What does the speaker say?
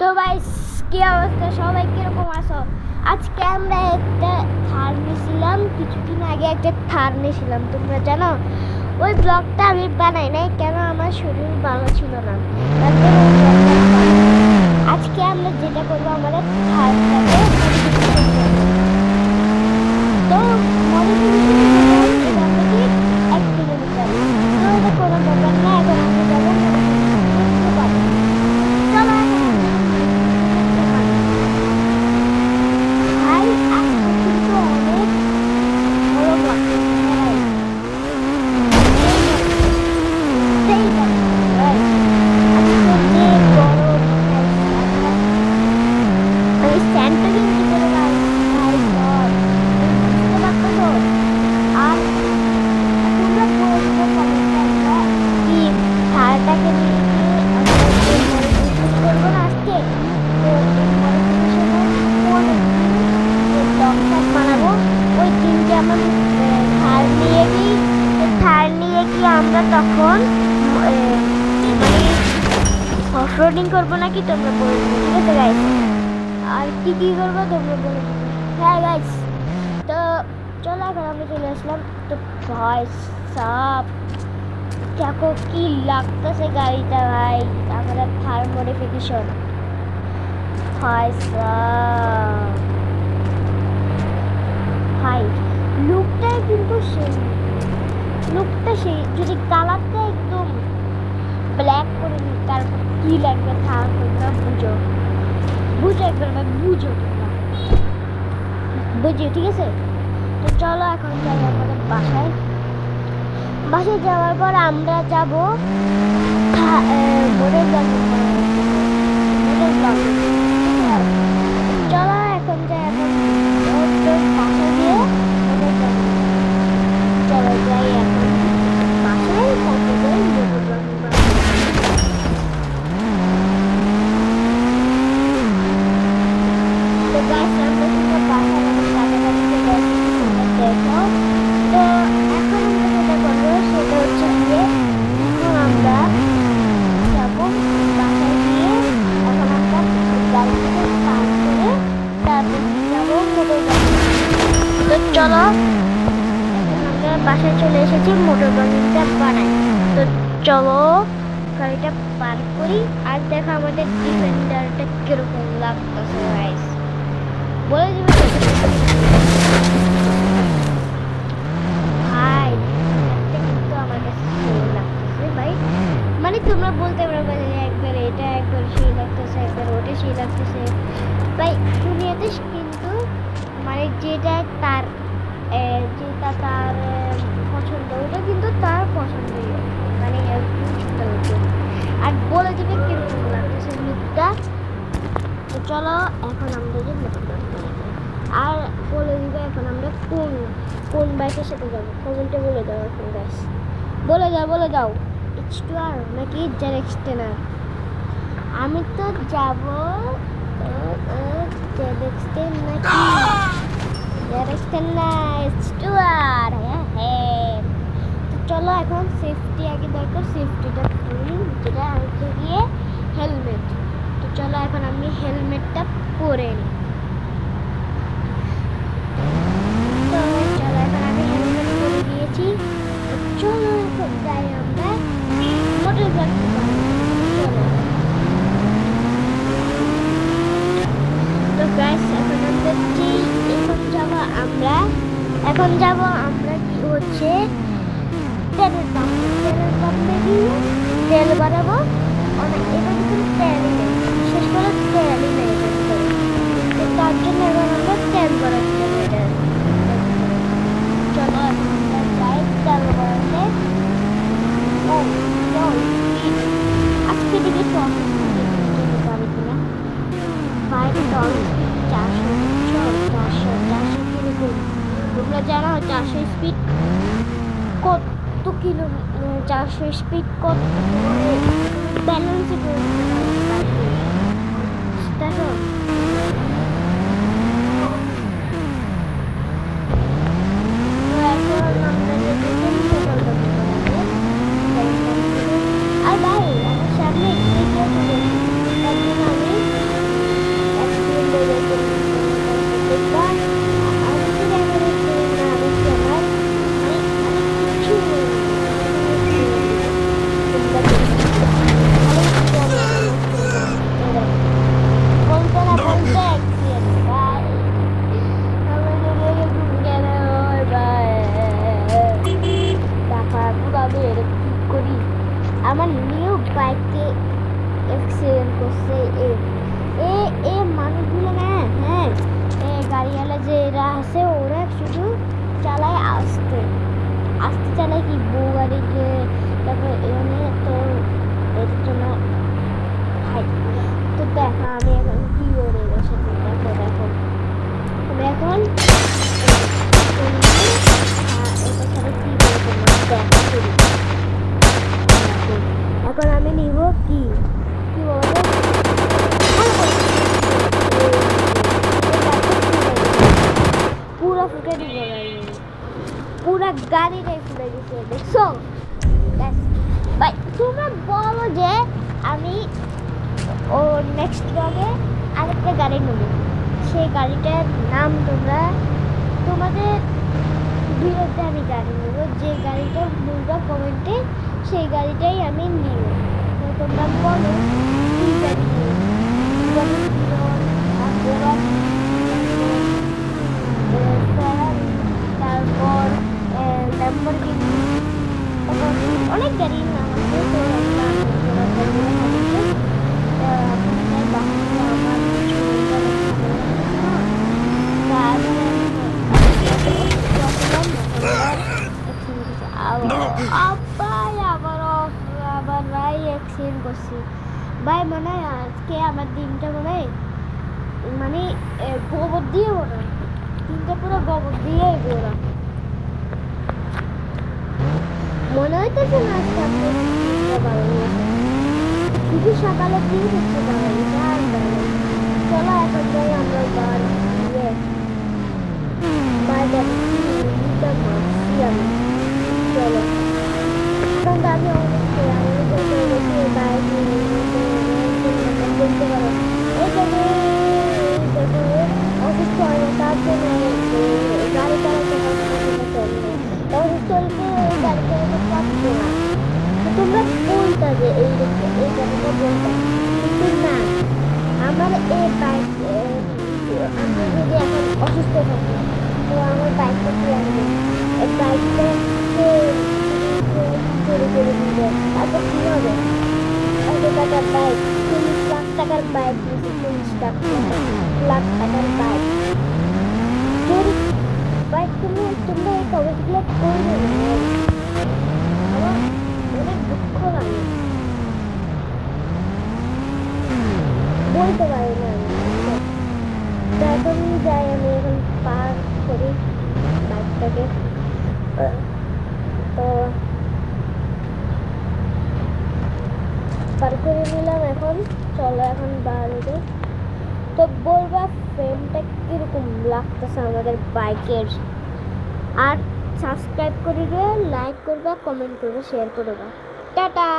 তো ভাই কি অবস্থা, সবাই কিরকম আছো? আজকে আমরা একটা থার নিয়েছিলাম, কিছুদিন আগে একটা থার নিয়েছিলাম, তোমরা জানো? ওই ব্লগটা আমি বানাই নাই, কেন আমার শরীর ভালো ছিল না, তারপরে ওই ব্লগটা বানাই। আজকে আমরা যেটা করবো, আমাদের থারটাকে তো মডিফিকেশন এটা কি 1 কিলোমিটার, তো এটা কোনো ব্যাপার না। এখন আমরা যাবো চলো ভাই, আজকে কিন্তু অনেক বড় ব্লগ ভাই, সেই ভাই আজকে যে বড় আমি স্ট্যান্ডটা কিন্তু করে ভাই ভাই সব বুঝতে পারছো। আর তোমরা বলবো কমেন্টে কি থারটাকে নিয়ে আমরা যে মডিফিকেশন করবো না আজকে, তো এই মডিফিকেশনের পরে ডগটাক বানাবো। ওই দিনকে আমরা থার নিয়ে গিয়ে আমরা তখন মানে অফরোডিং করবো নাকি তোমরা বলে দেবো, ঠিক আছে গাইস? আর কি কি করবো তোমরা বলে দেবো, হ্যাঁ গাইস। তো চলো এখন আমরা চলে আসলাম। তো ভাই সাব দেখো কি লাগতেছে গাড়িটা ভাই, আমাদের থার মডিফিকেশন। ভাই সাব ভাই লুকটাই কিন্তু সেই লুকটা সেই, যদি কালারটা একদম ব্ল্যাক করে নিই তারপর কি লাগবে থার, তোমরা বুঝো একবার ভাই, বুঝো তোমরা বুঝো, ঠিক আছে? তো চলো এখন যাই আমাদের বাসায় যাওয়ার পর আমরা যাবো মোটর ব্লগ। চলো এখন যাই, এখন বাসা দিয়ে চলো যাই এখন বাসায়, তারপর যাই মোটর ব্লগ। তো গাইস আমরা কিন্তু বাসায় এখন কাছাকাছি চলে আসছি, তোমরা দেখো। তো এখন আমরা যেটা করবো সেটা হচ্ছে গিয়ে এখন আমরা যাবো বাসায় গিয়ে, এখন আমরা গাড়ি থেকে স্টার্ট করে তারপর যাবো মোটর ব্লগিং। তো চলো এখন আমরা বাসায় চলে এসেছি, মোটর ব্লগিংটা বানাই। তো চলো গাড়িটা পার করি, আর দেখো আমাদের ডিফেন্ডারটা কিরকম লাগতেছে গাইস, বলে দিবে ভাই। একটা কিন্তু আমার কাছে সেই লাগতেছে ভাই, মানে তোমরা বলতে পারবে একবার এটা একবার সেই লাগতেছে, একবার ওটা সেই লাগতেছে ভাই। দুনিয়াতে কিন্তু মানে যেটা তার পছন্দ, ওটা কিন্তু তার পছন্দই, মানে একদম সুন্দর হচ্ছে। আর বলে দিবে কিরকম লাগতেছে লুকটা। তো চলো এখন আমরা যে আর বলে দিবে এখন আমরা কোন বাইকের সাথে যাবো, কমেন্টে বলে দাও এখন গাইস, বলে দাও H2R নাকি জেডএক্সটেনার। আমি তো যাবো জেডএক্সটেন নাকি জেডএক্সটেন না H2R, হ্যাঁ। তো চলো এখন সেফটি আগে দরকার, সেফটিটা পরি, যেটা হচ্ছে গিয়ে হেলমেট। তো চলো এখন আমি হেলমেটটা পরে নিই। তো চলো এখন আমি হেলমেট পরে দিয়েছি। তো চলো এখন যাই আমরা মোটর ব্লগ। চলো তো গাইস এখন এখন যাবো আমরা কি হচ্ছে তেলের পাম্পে গিয়ে তেল বাড়াবো। অনেক এবার কিন্তু তেলই নেই, বিশেষ করে তেলই নেই, তো তার জন্য এবার আমরা তেল বাড়াতে হবে। এটা চলো আমরা যাই তেল বাড়াতে। আজকে দেখি টপ গাড়ি কিনা ভাই, টপ 400 কিলোমিটার। তোমরা জানো 400 স্পিড কত কিলো, 400 স্পিড কত ব্যালেন্স দেখো। আর ভাই আমার সামনে আমি কি বউ গাড়ি যে তারপর এখানে তো এর জন্য হাই তো দেখো আমি এখন কি করে বসে দেখো দেখো আমি এখন এটা ছাড়া কি করে তোমার দেখা করি এখন আমি নিব কি কি বলবো পুরো ফুটে দিব পুরো গাড়িটাই ফুটে দিচ্ছে দেখছো ভাই তোমরা বলো যে আমি ও নেক্সট ব্লগে আরেকটা গাড়ি নেব সেই গাড়িটার নাম তোমরা তোমাদের বিরুদ্ধে আমি গাড়ি নেব যে গাড়িটা বলবা কমেন্টে সেই গাড়িটাই আমি নিব তো তোমরা বলো কি গাড়ি তারপর ল্যাম্বরগিনি তারপর অনেক গাড়ির নাম আছে তো আবার ভাই অ্যাক্সিডেন্ট করছি ভাই মনে হয় আজকে আমার দিনটা মনে হয় মানে গোবর দিয়ে ওরা দিনটা পুরো গোবর দিয়ে ওরা মনে হইতেছে না আজকে আপনি শুধু সকালে দিয়ে দেখতে পারেন চলো এখন যাই আমরা চলো এখন আমি অবশ্যই বলতে পারো অসুস্থ হয় তার জন্য গাড়ি চালাতে অসুস্থ হইতে গাড়ি চালাতে পারবো না তোমরা বলতা যে এই গাড়িটা বলতাম কিন্তু না আমার এই বাইক আমি যদি এখন অসুস্থ থাকি তো আমার বাইকটা কি আনবে এই বাইকটা চুরি করে দিবে তারপর কি হবে এত টাকার বাইক 30 লাখ টাকার বাইক নিয়েছি 30 লাখ টাকার বাইক চুরি বাইক তোমরা এই কমেন্টগুলো করবে আমার অনেক দুঃখ লাগে বলতে পারি না আমি এখন যাই আমি এখন পার করি বাইকটাকে তো পার করে নিলাম এখন চলো এখন বাড়িতে তো বলবা ফ্রেমটা কিরকম লাগতেছে আমাদের বাইকের আর সাবস্ক্রাইব করে লাইক করবা কমেন্ট করবে শেয়ার করবা টাটা।